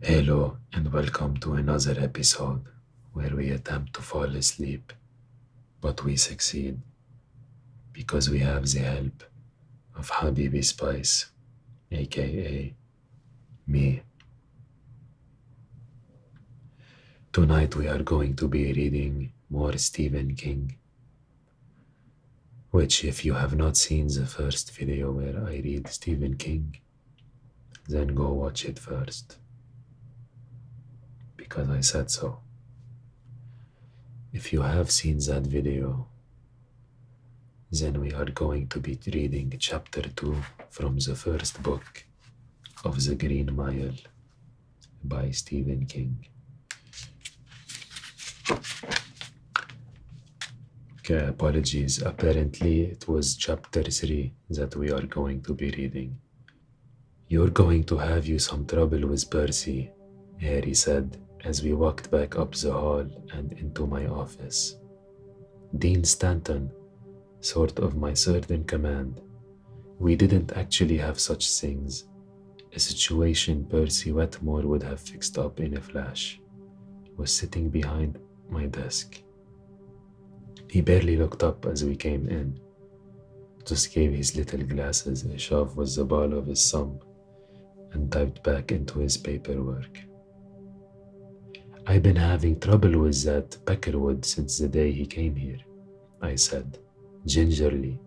Hello and welcome to another episode where we attempt to fall asleep, but we succeed because we have the help of Habibi Spice, aka me. Tonight we are going to be reading more Stephen King, which, if you have not seen the first video where I read Stephen King, then go watch it first because I said so. If you have seen that video, then we are going to be reading chapter 2 from the first book of The Green Mile by Stephen King. Okay, apologies. Apparently, it was chapter 3 that we are going to be reading. You're going to have you some trouble with Percy, Harry said as we walked back up the hall and into my office. Dean Stanton, sort of my third in command. We didn't actually have such things. A situation Percy Wetmore would have fixed up in a flash was sitting behind my desk. He barely looked up as we came in, just gave his little glasses a shove with the ball of his thumb and dived back into his paperwork. I've been having trouble with that Peckerwood since the day he came here, I said, gingerly,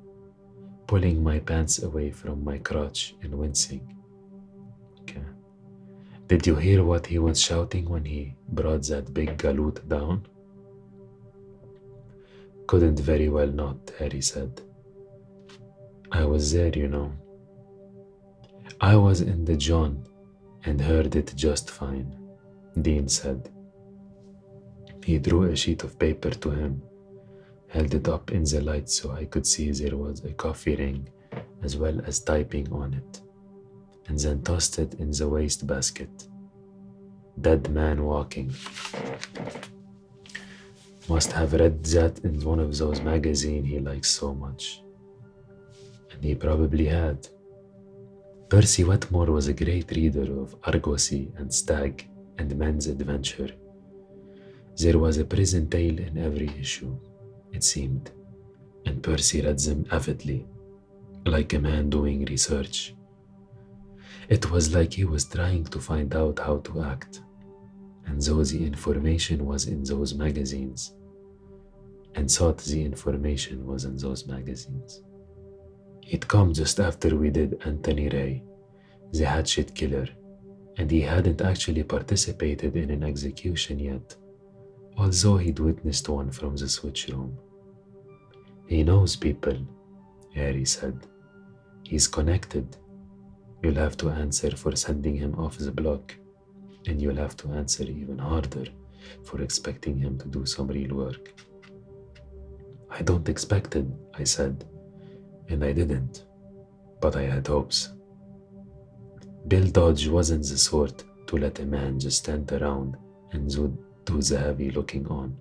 pulling my pants away from my crotch and wincing. Okay. Did you hear what he was shouting when he brought that big galoot down? Couldn't very well not, Harry said. I was there, you know. I was in the John and heard it just fine, Dean said. He drew a sheet of paper to him, held it up in the light so I could see there was a coffee ring as well as typing on it, and then tossed it in the wastebasket. Dead man walking. Must have read that in one of those magazines he likes so much. And he probably had. Percy Wetmore was a great reader of Argosy and Stag and Men's Adventure. There was a prison tale in every issue, it seemed, and Percy read them avidly, like a man doing research. It was like he was trying to find out how to act, and though the information was in those magazines, and thought the information was in those magazines. He'd come just after we did Anthony Ray, the hatchet killer, and he hadn't actually participated in an execution yet, although he'd witnessed one from the switch room. He knows people, Harry said. He's connected. You'll have to answer for sending him off the block, and you'll have to answer even harder for expecting him to do some real work. I don't expect it, I said, and I didn't, but I had hopes. Bill Dodge wasn't the sort to let a man just stand around and do the heavy looking on.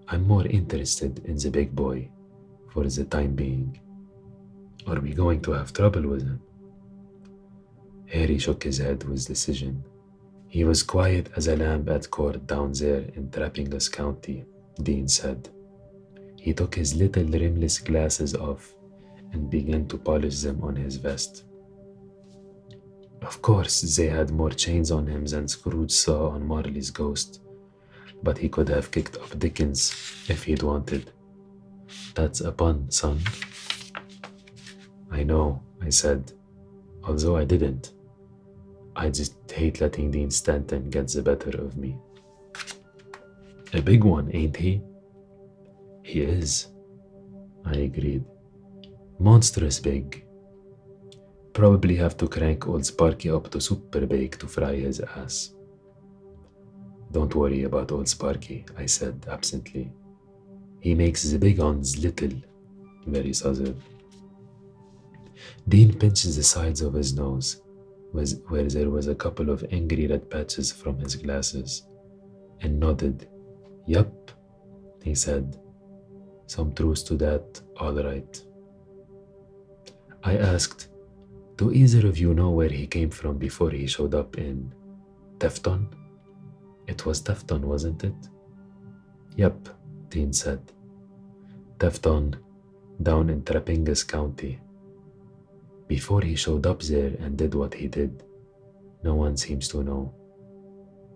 I'm more interested in the big boy for the time being. Are we going to have trouble with him? Harry shook his head with decision. He was quiet as a lamb at court down there in Trappingus County, Dean said. He took his little rimless glasses off and began to polish them on his vest. Of course, they had more chains on him than Scrooge saw on Marley's ghost, but he could have kicked up Dickens if he'd wanted. That's a pun, son. I know, I said, although I didn't. I just hate letting Dean Stanton get the better of me. A big one, ain't he? He is, I agreed. Monstrous big. Probably have to crank old Sparky up to super bake to fry his ass. Don't worry about old Sparky, I said absently. He makes the big ones little, very southern. Dean pinched the sides of his nose, where there was a couple of angry red patches from his glasses, and nodded. Yup, he said. Some truth to that, all right. I asked, do either of you know where he came from before he showed up in Tefton? It was Tefton, wasn't it? Yep, Dean said. Tefton, down in Trappingus County. Before he showed up there and did what he did, no one seems to know.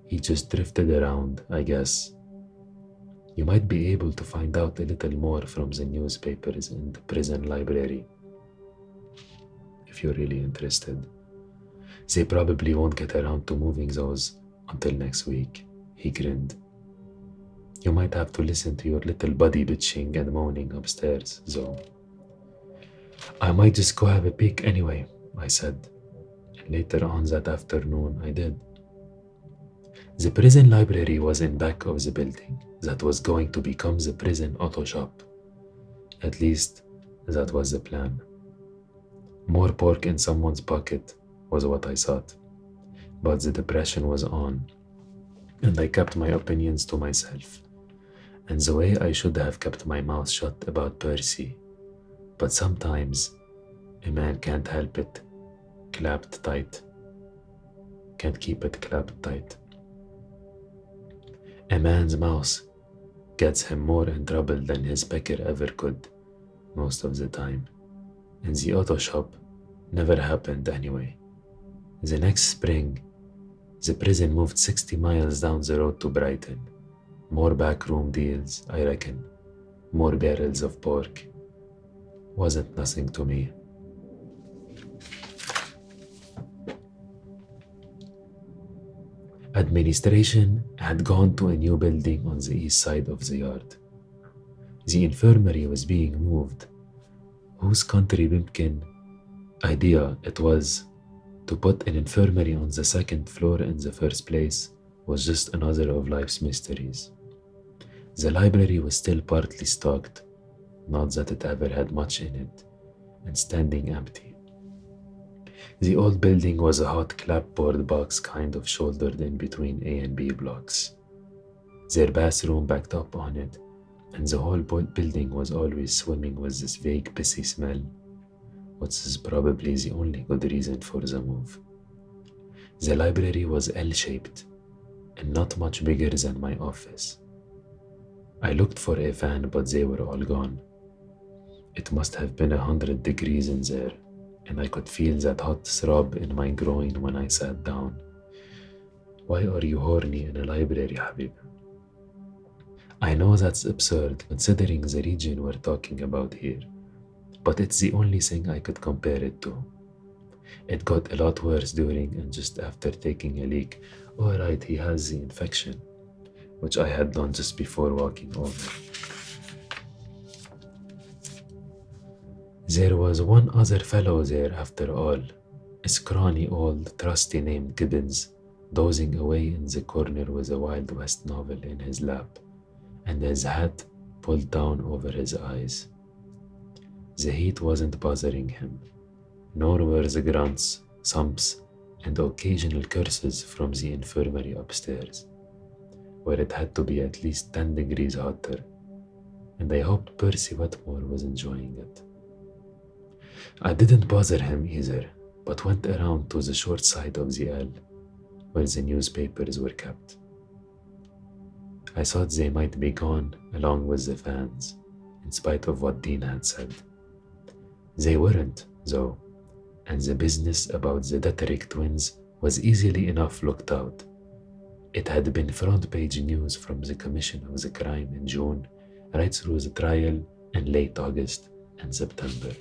He just drifted around, I guess. You might be able to find out a little more from the newspapers in the prison library, if you're really interested. They probably won't get around to moving those until next week, he grinned. You might have to listen to your little buddy bitching and moaning upstairs, though. I might just go have a peek anyway, I said. And later on that afternoon, I did. The prison library was in back of the building that was going to become the prison auto shop. At least, that was the plan. More pork in someone's pocket was what I thought. But the depression was on, and I kept my opinions to myself. And the way I should have kept my mouth shut about Percy. But sometimes, a man can't help it. Clapped tight. Can't keep it clapped tight. A man's mouth gets him more in trouble than his pecker ever could, most of the time. And the auto shop never happened anyway. The next spring, the prison moved 60 miles down the road to Brighton. More backroom deals, I reckon. More barrels of pork. Wasn't nothing to me. Administration had gone to a new building on the east side of the yard. The infirmary was being moved. Whose country bumpkin idea it was to put an infirmary on the second floor in the first place was just another of life's mysteries. The library was still partly stocked, not that it ever had much in it, and standing empty. The old building was a hot clapboard box kind of shouldered in between A and B blocks. Their bathroom backed up on it, and the whole building was always swimming with this vague pissy smell, which is probably the only good reason for the move. The library was L-shaped, and not much bigger than my office. I looked for a fan, but they were all gone. It must have been 100 degrees in there, and I could feel that hot throb in my groin when I sat down. Why are you horny in a library, Habib? I know that's absurd considering the region we're talking about here, but it's the only thing I could compare it to. It got a lot worse during and just after taking a leak. Oh right, he has the infection, which I had done just before walking over. There was one other fellow there after all, a scrawny old trusty named Gibbons, dozing away in the corner with a Wild West novel in his lap, and his hat pulled down over his eyes. The heat wasn't bothering him, nor were the grunts, thumps, and occasional curses from the infirmary upstairs, where it had to be at least 10 degrees hotter, and I hoped Percy Wetmore was enjoying it. I didn't bother him either, but went around to the short side of the L, where the newspapers were kept. I thought they might be gone along with the fans, in spite of what Dean had said. They weren't, though, and the business about the Detterick twins was easily enough looked out. It had been front-page news from the commission of the crime in June, right through the trial in late August and September.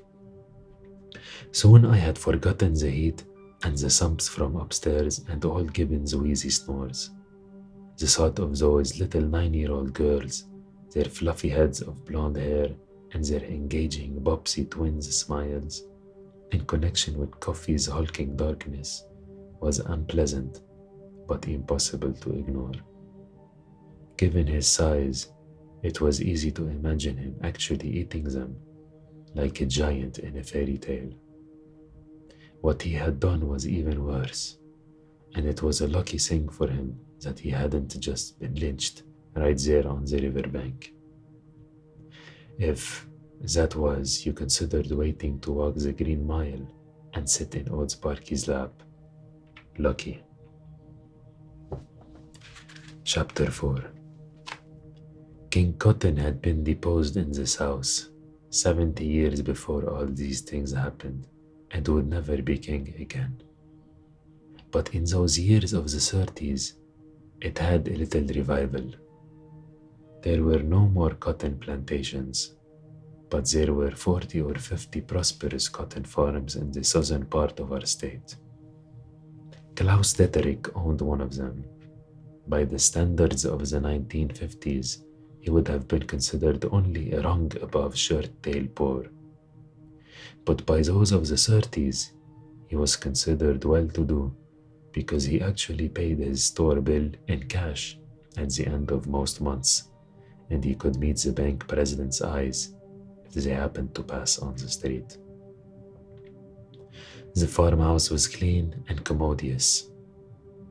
Soon I had forgotten the heat and the thumps from upstairs and old Gibbons' wheezy snores. The thought of those little 9-year-old girls, their fluffy heads of blonde hair and their engaging Bobsy twins' smiles, in connection with Coffey's hulking darkness, was unpleasant but impossible to ignore. Given his size, it was easy to imagine him actually eating them, like a giant in a fairy tale. What he had done was even worse, and it was a lucky thing for him that he hadn't just been lynched right there on the riverbank. If that was, you considered waiting to walk the Green Mile and sit in old Sparky's lap. Lucky. Chapter 4. King Cotton had been deposed in this house 70 years before all these things happened and would never be king again. But in those years of the 30s, it had a little revival. There were no more cotton plantations, but there were 40 or 50 prosperous cotton farms in the southern part of our state. Klaus Detterich owned one of them. By the standards of the 1950s, he would have been considered only a rung above shirt-tail poor. But by those of the 30s, he was considered well-to-do because he actually paid his store bill in cash at the end of most months, and he could meet the bank president's eyes if they happened to pass on the street. The farmhouse was clean and commodious.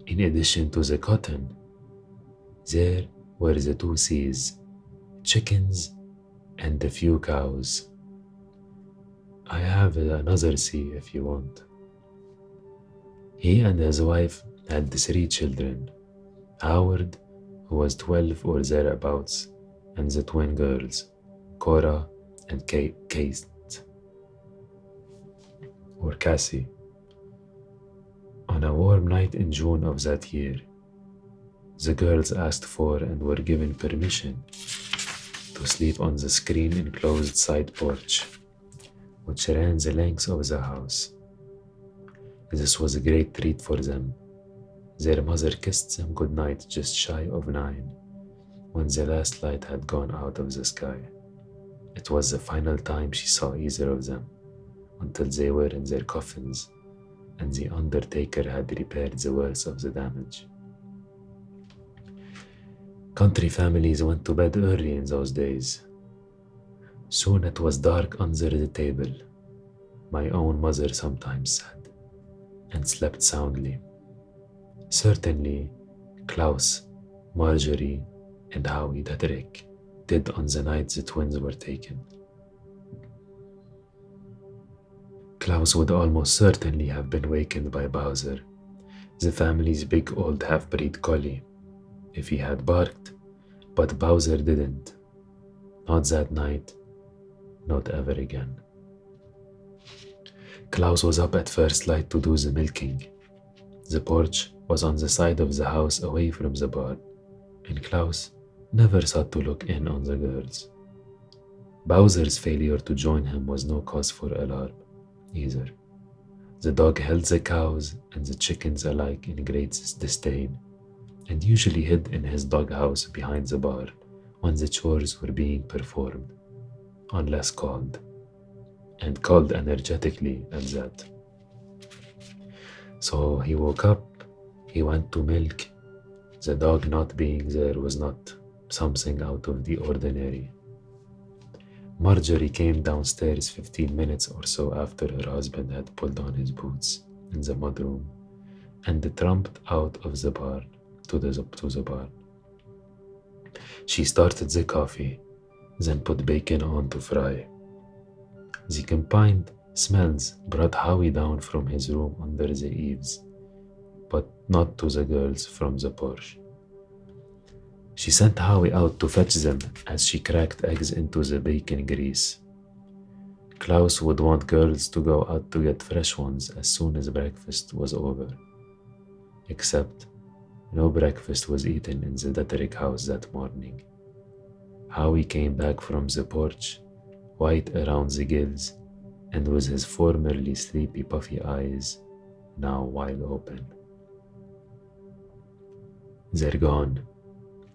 In addition to the cotton, there were the 2 C's, chickens and a few cows. I have another C if you want. He and his wife had 3 children, Howard, who was 12 or thereabouts, and the twin girls, Cora and Kate, or Cassie. On a warm night in June of that year, the girls asked for and were given permission to sleep on the screen-enclosed side porch, which ran the length of the house. This was a great treat for them. Their mother kissed them goodnight just shy of 9, when the last light had gone out of the sky. It was the final time she saw either of them, until they were in their coffins, and the undertaker had repaired the worst of the damage. Country families went to bed early in those days. Soon it was dark under the table, my own mother sometimes said, and slept soundly. Certainly, Klaus, Marjorie, and Howie Detterich did on the night the twins were taken. Klaus would almost certainly have been wakened by Bowser, the family's big old half-breed collie, if he had barked, but Bowser didn't. Not that night, not ever again. Klaus was up at first light to do the milking. The porch was on the side of the house away from the barn, and Klaus never thought to look in on the girls. Bowser's failure to join him was no cause for alarm, either. The dog held the cows and the chickens alike in great disdain, and usually hid in his doghouse behind the barn when the chores were being performed, unless called, and called energetically at that. So he woke up, he went to milk. The dog not being there was not something out of the ordinary. Marjorie came downstairs 15 minutes or so after her husband had pulled on his boots in the mudroom and tramped out of the barn to the barn. She started the coffee, then put bacon on to fry. The combined smells brought Howie down from his room under the eaves, but not to the girls from the porch. She sent Howie out to fetch them as she cracked eggs into the bacon grease. Klaus would want girls to go out to get fresh ones as soon as breakfast was over. Except, no breakfast was eaten in the Detterich house that morning. Howie came back from the porch, white around the gills, and with his formerly sleepy puffy eyes now wide open. "They're gone,"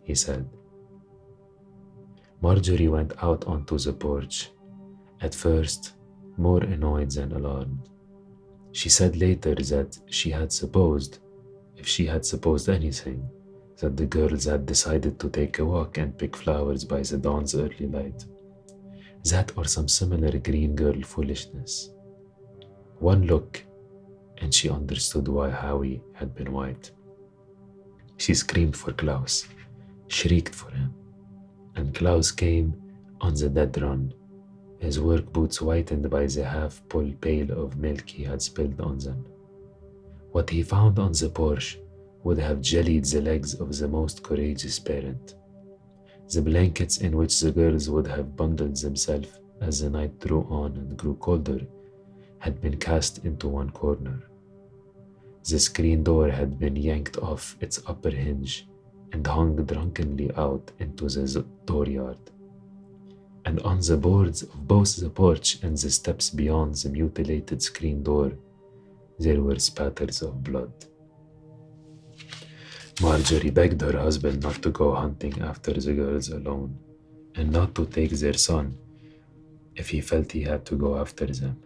he said. Marjorie went out onto the porch, at first more annoyed than alarmed. She said later that if she had supposed anything, that the girls had decided to take a walk and pick flowers by the dawn's early light. That or some similar green girl foolishness. One look, and she understood why Howie had been white. She screamed for Klaus, shrieked for him, and Klaus came on the dead run, his work boots whitened by the half-full pail of milk he had spilled on them. What he found on the porch would have jellied the legs of the most courageous parent. The blankets in which the girls would have bundled themselves as the night drew on and grew colder had been cast into one corner. The screen door had been yanked off its upper hinge and hung drunkenly out into the dooryard. And on the boards of both the porch and the steps beyond the mutilated screen door, there were spatters of blood. Marjorie begged her husband not to go hunting after the girls alone, and not to take their son if he felt he had to go after them.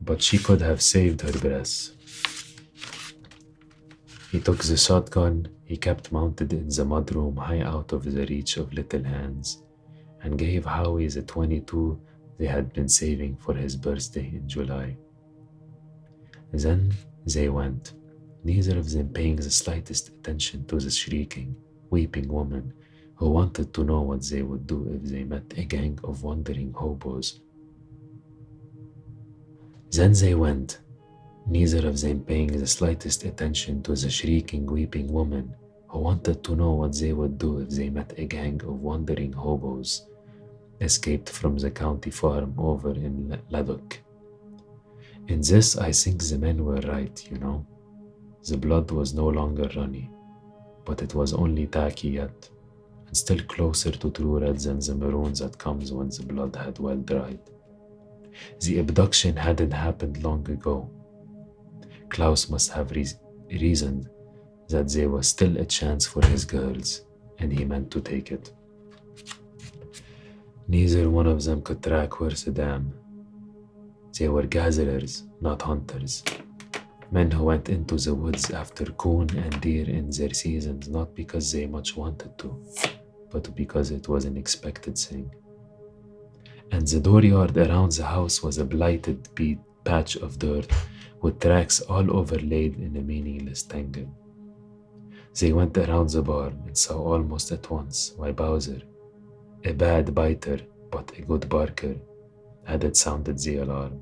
But she could have saved her breath. He took the shotgun he kept mounted in the mudroom high out of the reach of little hands, and gave Howie the .22 they had been saving for his birthday in July. Then they went, neither of them paying the slightest attention to the shrieking, weeping woman who wanted to know what they would do if they met a gang of wandering hobos. Then they went, neither of them paying the slightest attention to the shrieking, weeping woman who wanted to know what they would do if they met a gang of wandering hobos escaped from the county farm over in Ladok. In this, I think the men were right, you know. The blood was no longer runny, but it was only tacky yet, and still closer to true red than the maroon that comes when the blood had well dried. The abduction hadn't happened long ago. Klaus must have reasoned that there was still a chance for his girls, and he meant to take it. Neither one of them could track worth a damn. They were gatherers, not hunters. Men who went into the woods after coon and deer in their seasons, not because they much wanted to, but because it was an expected thing. And the dooryard around the house was a blighted patch of dirt with tracks all overlaid in a meaningless tangle. They went around the barn and saw almost at once why Bowser, a bad biter but a good barker, hadn't sounded the alarm.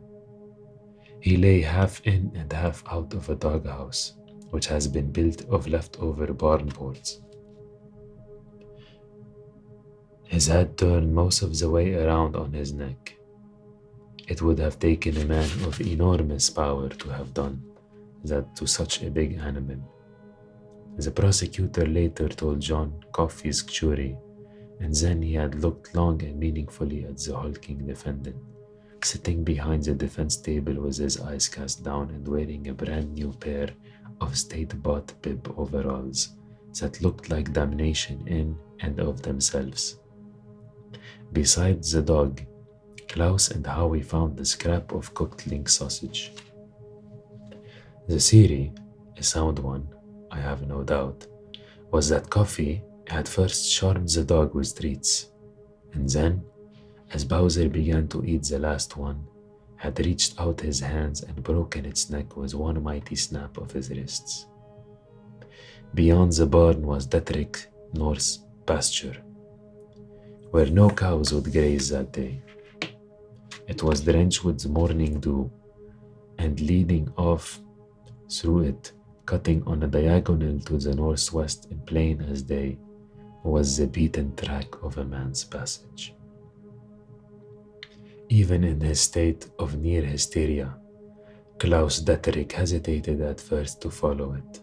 He lay half in and half out of a doghouse, which has been built of leftover barn boards. His head turned most of the way around on his neck. It would have taken a man of enormous power to have done that to such a big animal. The prosecutor later told John Coffey's jury, and then he had looked long and meaningfully at the hulking defendant, sitting behind the defense table with his eyes cast down and wearing a brand new pair of state-bought bib overalls that looked like damnation in and of themselves. Besides the dog, Klaus and Howie found the scrap of cooked link sausage. The theory, a sound one, I have no doubt, was that Coffey had first charmed the dog with treats, and then, as Bowser began to eat the last one, had reached out his hands and broken its neck with one mighty snap of his wrists. Beyond the barn was Detrick North's pasture, where no cows would graze that day. It was drenched with morning dew, and leading off through it, cutting on a diagonal to the northwest and plain as day, was the beaten track of a man's passage. Even in his state of near hysteria, Klaus Detrick hesitated at first to follow it.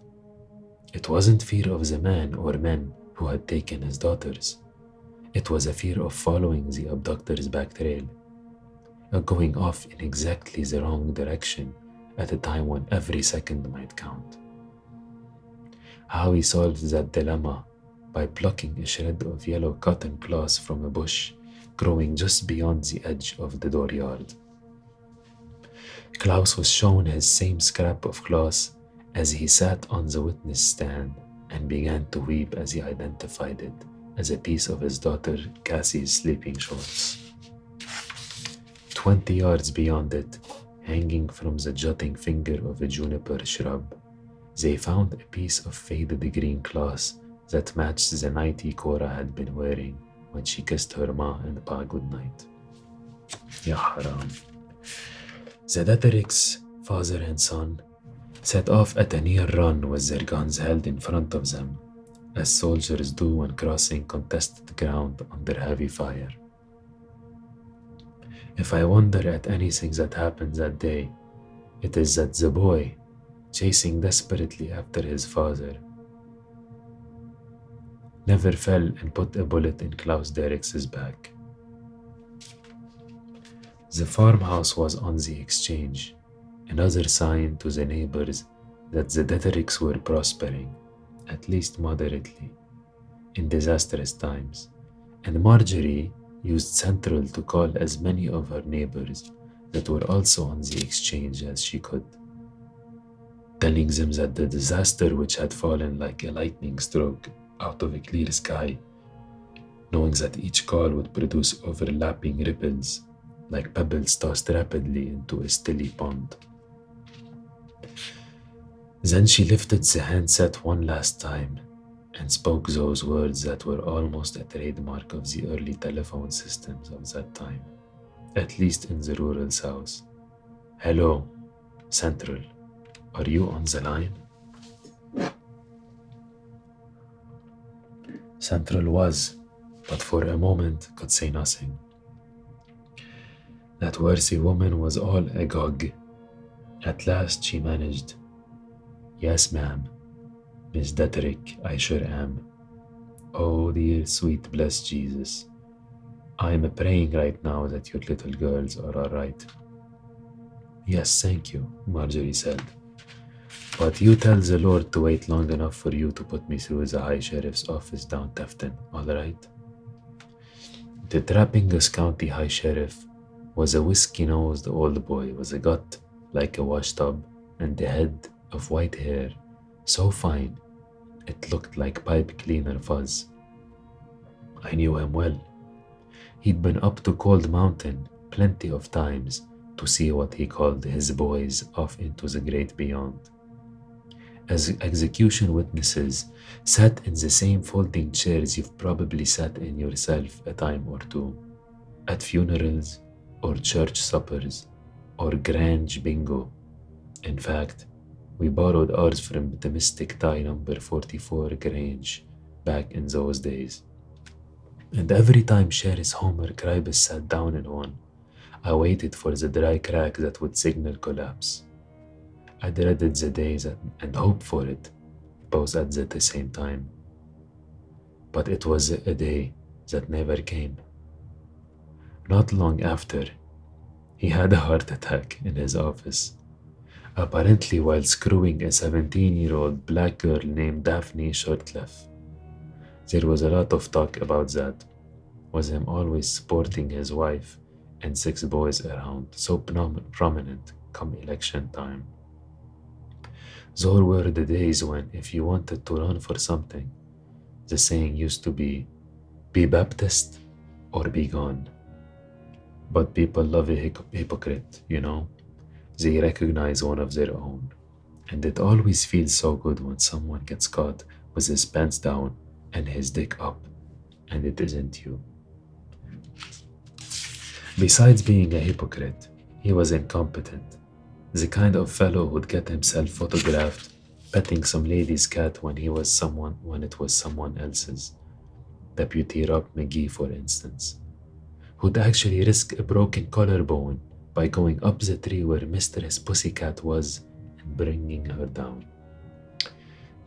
It wasn't fear of the man or men who had taken his daughters. It was a fear of following the abductor's back trail, of going off in exactly the wrong direction at a time when every second might count. How he solved that dilemma by plucking a shred of yellow cotton cloth from a bush growing just beyond the edge of the dooryard. Klaus was shown his same scrap of cloth as he sat on the witness stand and began to weep as he identified it as a piece of his daughter Cassie's sleeping shorts. 20 yards beyond it, hanging from the jutting finger of a juniper shrub, they found a piece of faded green cloth that matched the nightie Cora had been wearing when she kissed her ma and pa goodnight. Ya haram. The Detricks, father and son, set off at a near run with their guns held in front of them, as soldiers do when crossing contested ground under heavy fire. If I wonder at anything that happened that day, it is that the boy, chasing desperately after his father, never fell and put a bullet in Klaus Derrick's back. The farmhouse was on the exchange, another sign to the neighbors that the Detericks were prospering, at least moderately, in disastrous times, and Marjorie used Central to call as many of her neighbors that were also on the exchange as she could, telling them that the disaster which had fallen like a lightning stroke out of a clear sky, knowing that each call would produce overlapping ripples like pebbles tossed rapidly into a stilly pond. Then she lifted the handset one last time and spoke those words that were almost a trademark of the early telephone systems of that time, at least in the rural South. "Hello, Central, are you on the line?" Central was, but for a moment could say nothing. That worthy woman was all agog. At last she managed. "Yes, ma'am. Miss Deterick, I sure am. Oh, dear sweet blessed Jesus. I'm praying right now that your little girls are all right." "Yes, thank you," Marjorie said. "But you tell the Lord to wait long enough for you to put me through the High Sheriff's office down Tefton, all right?" The Trappingus County High Sheriff was a whiskey-nosed old boy with a gut like a washtub and a head of white hair so fine it looked like pipe cleaner fuzz. I knew him well. He'd been up to Cold Mountain plenty of times to see what he called his boys off into the great beyond. As execution witnesses sat in the same folding chairs you've probably sat in yourself a time or two, at funerals or church suppers or Grange bingo. In fact, we borrowed ours from the mystic tie number 44 Grange back in those days. And every time Sheriff Homer Kribus sat down in one, I waited for the dry crack that would signal collapse. I dreaded the days and hoped for it, both at the same time. But it was a day that never came. Not long after, he had a heart attack in his office, apparently while screwing a 17-year-old black girl named Daphne Shortcliffe. There was a lot of talk about that, with him always sporting his wife and 6 boys around, so prominent come election time. Those were the days when, if you wanted to run for something, the saying used to be Baptist or be gone. But people love a hypocrite, you know? They recognize one of their own. And it always feels so good when someone gets caught with his pants down and his dick up, and it isn't you. Besides being a hypocrite, he was incompetent. The kind of fellow who'd get himself photographed petting some lady's cat when it was someone else's. Deputy Rob McGee, for instance, who'd actually risk a broken collarbone by going up the tree where Mistress Pussycat was and bringing her down.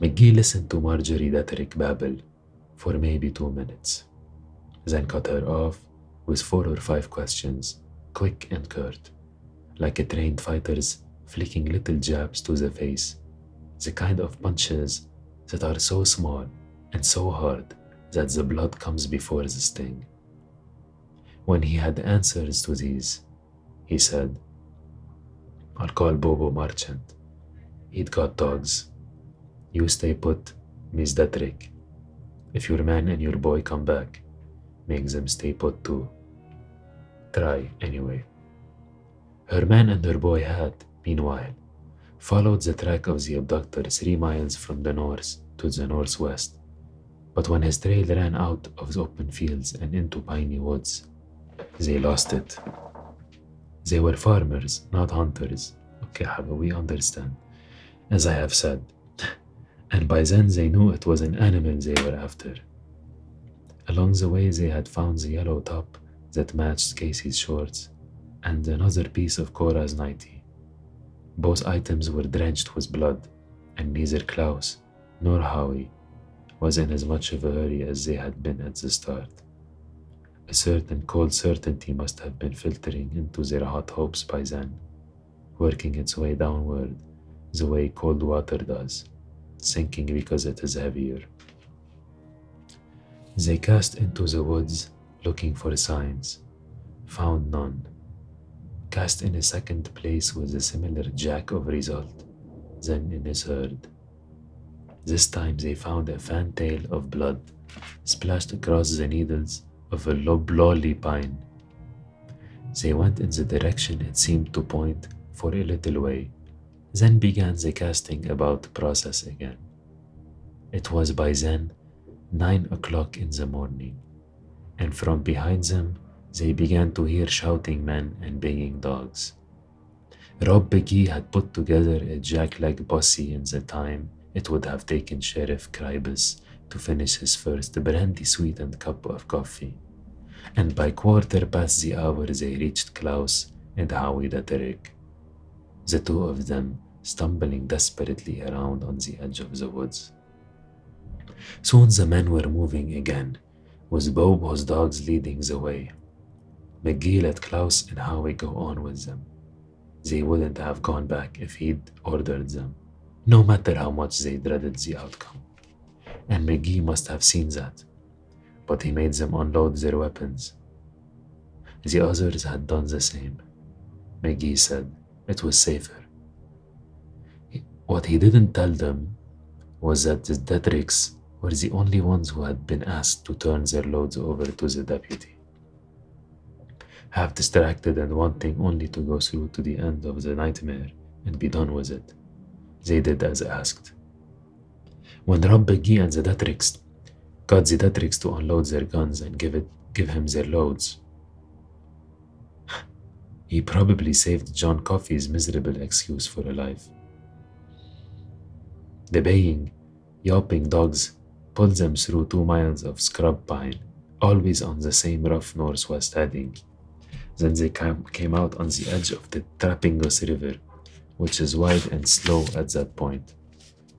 McGee listened to Marjorie Deterick babble for maybe 2 minutes, then cut her off with 4 or 5 questions, quick and curt, like a trained fighter's flicking little jabs to the face, the kind of punches that are so small and so hard that the blood comes before the sting. When he had answers to these, he said, "I'll call Bobo Marchant. He'd got dogs. You stay put, Miss Detrick. If your man and your boy come back, make them stay put too. Try, anyway." Her man and her boy had, meanwhile, followed the track of the abductor 3 miles from the north to the northwest. But when his trail ran out of the open fields and into piney woods, they lost it. They were farmers, not hunters. Okay, we understand. as I have said, and by then they knew it was an animal they were after. Along the way, they had found the yellow top that matched Casey's shorts and another piece of Cora's nightie. Both items were drenched with blood, and neither Klaus nor Howie was in as much of a hurry as they had been at the start. A certain cold certainty must have been filtering into their hot hopes by then, working its way downward the way cold water does, sinking because it is heavier. They cast into the woods looking for signs, found none. Cast in a second place with a similar jack of result, then in a third. This time they found a fantail of blood splashed across the needles of a loblolly pine. They went in the direction it seemed to point for a little way, then began the casting about process again. It was by then 9 o'clock in the morning, and from behind them they began to hear shouting men and baying dogs. Rob McGee had put together a jackleg posse in the time it would have taken Sheriff Kribus to finish his first brandy-sweetened cup of coffee, and by 1:15 they reached Klaus and Howie the Derrick, the two of them stumbling desperately around on the edge of the woods. Soon the men were moving again, with Bobo's dogs leading the way. McGee let Klaus and Howie go on with them. They wouldn't have gone back if he'd ordered them, no matter how much they dreaded the outcome. And McGee must have seen that, but he made them unload their weapons. The others had done the same. McGee said it was safer. What he didn't tell them was that the Detricks were the only ones who had been asked to turn their loads over to the deputy. Half distracted and wanting only to go through to the end of the nightmare and be done with it, they did as asked. When Rob McGee and the Detricks got the Detricks to unload their guns and give him their loads, he probably saved John Coffey's miserable excuse for a life. The baying, yelping dogs pulled them through 2 miles of scrub pine, always on the same rough northwest heading. Then they came out on the edge of the Trappingos River, which is wide and slow at that point,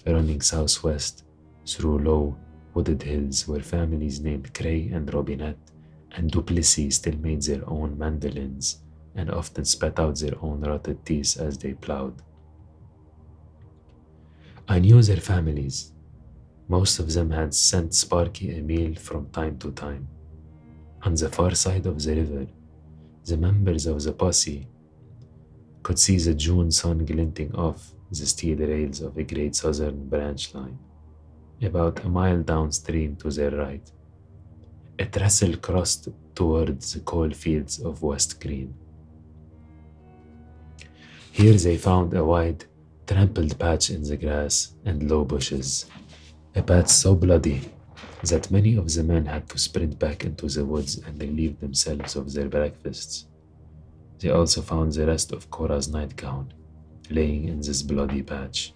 running southwest through low, wooded hills where families named Cray and Robinette and Duplessis still made their own mandolins and often spat out their own rotted teeth as they plowed. I knew their families. Most of them had sent Sparky a meal from time to time. On the far side of the river, the members of the posse could see the June sun glinting off the steel rails of a great southern branch line, about a mile downstream to their right. A trestle crossed towards the coal fields of West Green. Here they found a wide, trampled patch in the grass and low bushes, a patch so bloody that many of the men had to sprint back into the woods and relieve themselves of their breakfasts. They also found the rest of Cora's nightgown laying in this bloody patch,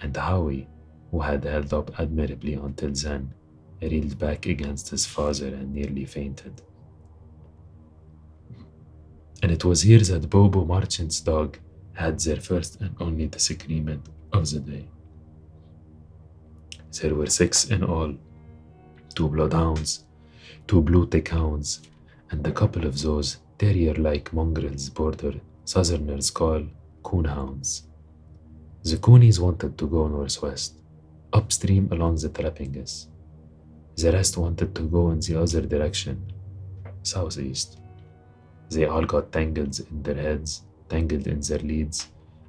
and Howie, who had held up admirably until then, reeled back against his father and nearly fainted. And it was here that Bobo Marchant's dog had their first and only disagreement of the day. There were 6 in all, 2 bloodhounds, 2 blue tick hounds, and a couple of those terrier-like mongrels border Southerners call coonhounds. The coonies wanted to go northwest, upstream along the Trappingos. The rest wanted to go in the other direction, southeast. They all got tangled in their heads, tangled in their leads,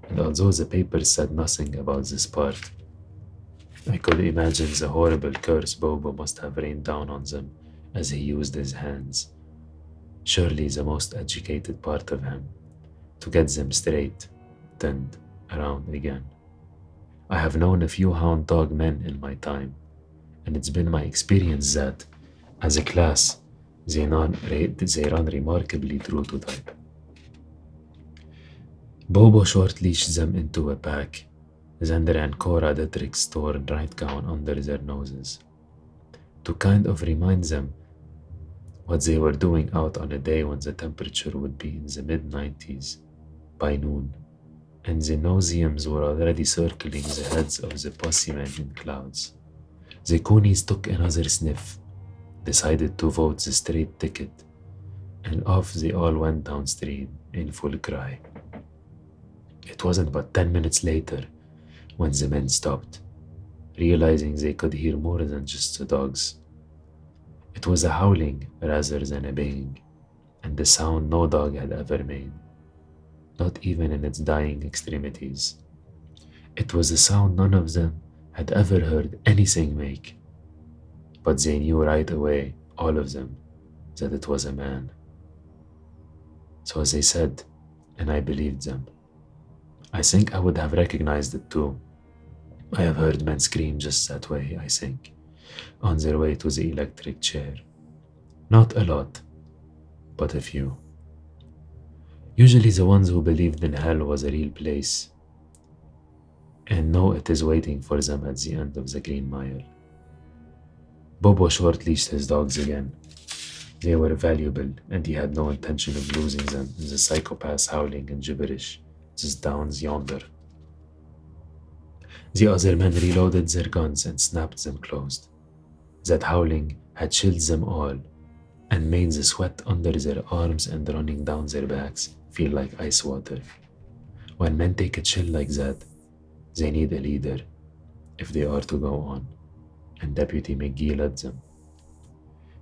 and although the papers said nothing about this part, I could imagine the horrible curse Bobo must have rained down on them as he used his hands, surely the most educated part of him, to get them straight, turned around again. I have known a few hound dog men in my time, and it's been my experience that, as a class, they run remarkably true to type. Bobo short-leashed them into a pack, Xander and Cora Dietrich's torn nightgown under their noses, to kind of remind them what they were doing out on a day when the temperature would be in the mid-90s by noon, and the nauseums were already circling the heads of the posse men in clouds. The Coonies took another sniff, decided to vote the straight ticket, and off they all went downstream in full cry. It wasn't but 10 minutes later when the men stopped, realizing they could hear more than just the dogs. It was a howling rather than a baying, and the sound no dog had ever made, not even in its dying extremities. It was a sound none of them had ever heard anything make, but they knew right away, all of them, that it was a man. So they said, and I believed them. I think I would have recognized it too. I have heard men scream just that way, I think, on their way to the electric chair. Not a lot, but a few. Usually the ones who believed in hell was a real place, and know it is waiting for them at the end of the Green Mile. Bobo short-leashed his dogs again. They were valuable, and he had no intention of losing them in the psychopath's howling and gibberish just downs yonder. The other men reloaded their guns and snapped them closed. That howling had chilled them all and made the sweat under their arms and running down their backs feel like ice water. When men take a chill like that, they need a leader if they are to go on, and Deputy McGee led them.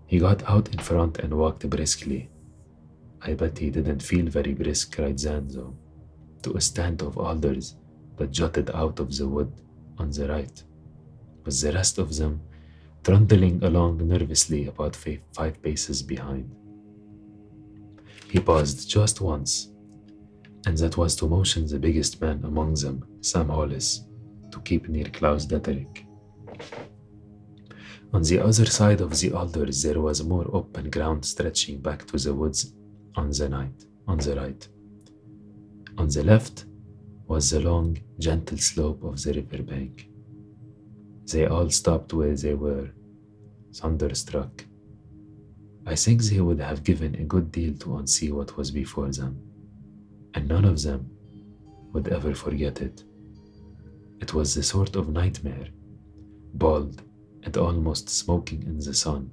He got out in front and walked briskly. I bet he didn't feel very brisk right then though, to a stand of alders that jutted out of the wood on the right, with the rest of them trundling along nervously about 5 paces behind. He paused just once, and that was to motion the biggest man among them, Sam Hollis, to keep near Klaus Dietrich. On the other side of the alders there was more open ground stretching back to the woods on the right. On the left was the long, gentle slope of the river bank. They all stopped where they were, thunderstruck. I think they would have given a good deal to unsee what was before them, and none of them would ever forget it. It was the sort of nightmare, bald and almost smoking in the sun,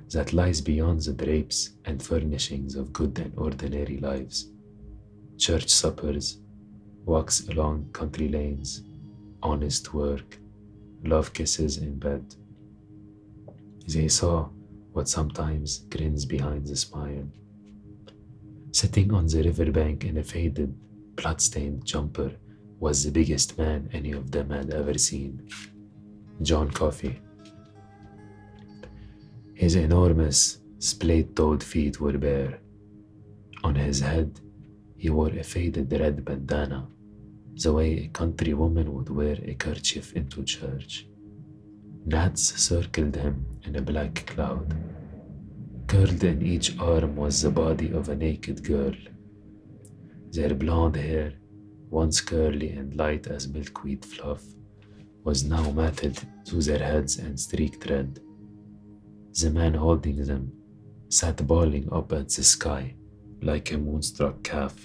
that lies beyond the drapes and furnishings of good and ordinary lives. Church suppers, walks along country lanes, honest work, love kisses in bed. They saw what sometimes grins behind the smile. Sitting on the riverbank in a faded, blood-stained jumper was the biggest man any of them had ever seen, John Coffey. His enormous, splayed-toed feet were bare. On his head, he wore a faded red bandana, the way a country woman would wear a kerchief into church. Gnats circled him in a black cloud. Curled in each arm was the body of a naked girl. Their blonde hair, once curly and light as milkweed fluff, was now matted to their heads and streaked red. The man holding them sat bawling up at the sky like a moonstruck calf,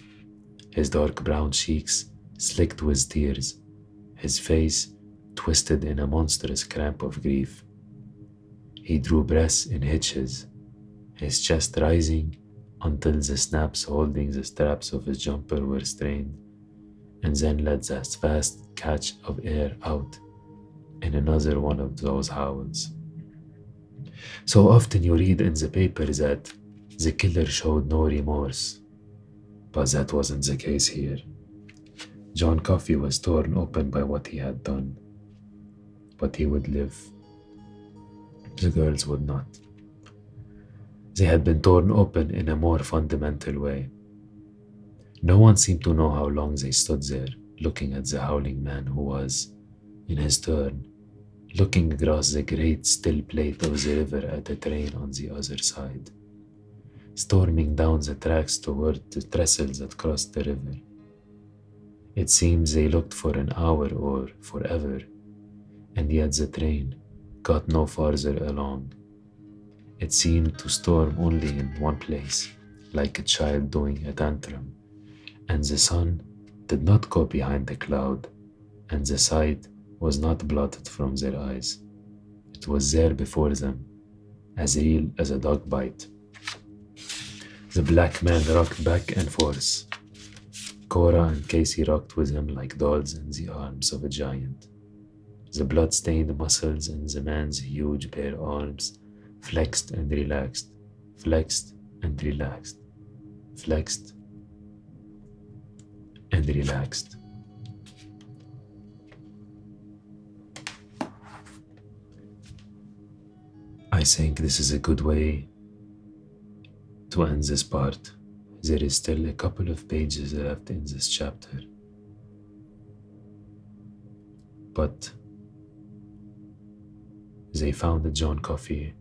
his dark brown cheeks slicked with tears, his face twisted in a monstrous cramp of grief. He drew breaths in hitches, his chest rising until the snaps holding the straps of his jumper were strained, and then let that vast catch of air out in another one of those howls. So often you read in the paper that the killer showed no remorse, but that wasn't the case here. John Coffey was torn open by what he had done, but he would live. The girls would not. They had been torn open in a more fundamental way. No one seemed to know how long they stood there, looking at the howling man who was, in his turn, looking across the great still plate of the river at the train on the other side, storming down the tracks toward the trestles that crossed the river. It seems they looked for an hour or forever, and yet the train got no farther along. It seemed to storm only in one place, like a child doing a tantrum, and the sun did not go behind the cloud, and the sight was not blotted from their eyes. It was there before them, as real as a dog bite. The black man rocked back and forth. Cora and Casey rocked with him like dolls in the arms of a giant. The blood-stained muscles in the man's huge bare arms flexed and relaxed, flexed and relaxed, flexed and relaxed. I think this is a good way to end this part. There is still a couple of pages left in this chapter. But they found John Coffey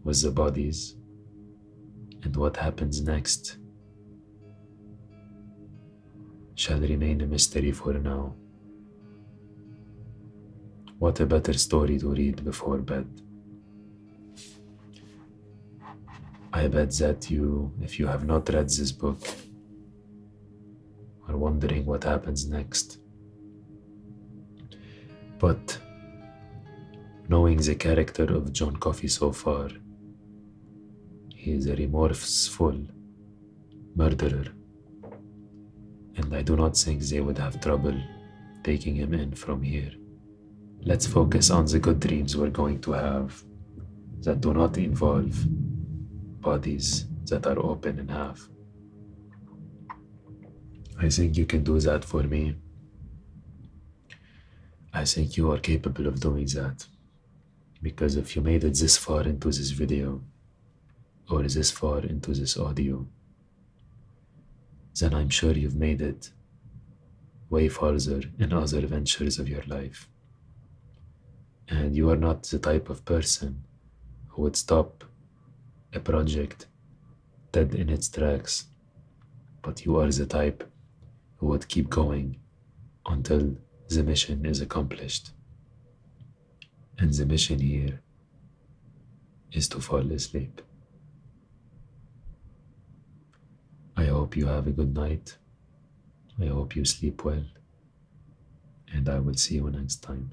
with the bodies, and what happens next shall remain a mystery for now. What a better story to read before bed. I bet that you, if you have not read this book, are wondering what happens next. But knowing the character of John Coffey so far, he is a remorseful murderer, and I do not think they would have trouble taking him in from here. Let's focus on the good dreams we're going to have that do not involve bodies that are open in half. I think you can do that for me. I think you are capable of doing that, because if you made it this far into this video, or this far into this audio, then I'm sure you've made it way farther in other ventures of your life. And you are not the type of person who would stop a project dead in its tracks, but you are the type who would keep going until the mission is accomplished. And the mission here is to fall asleep. I hope you have a good night. I hope you sleep well. And I will see you next time.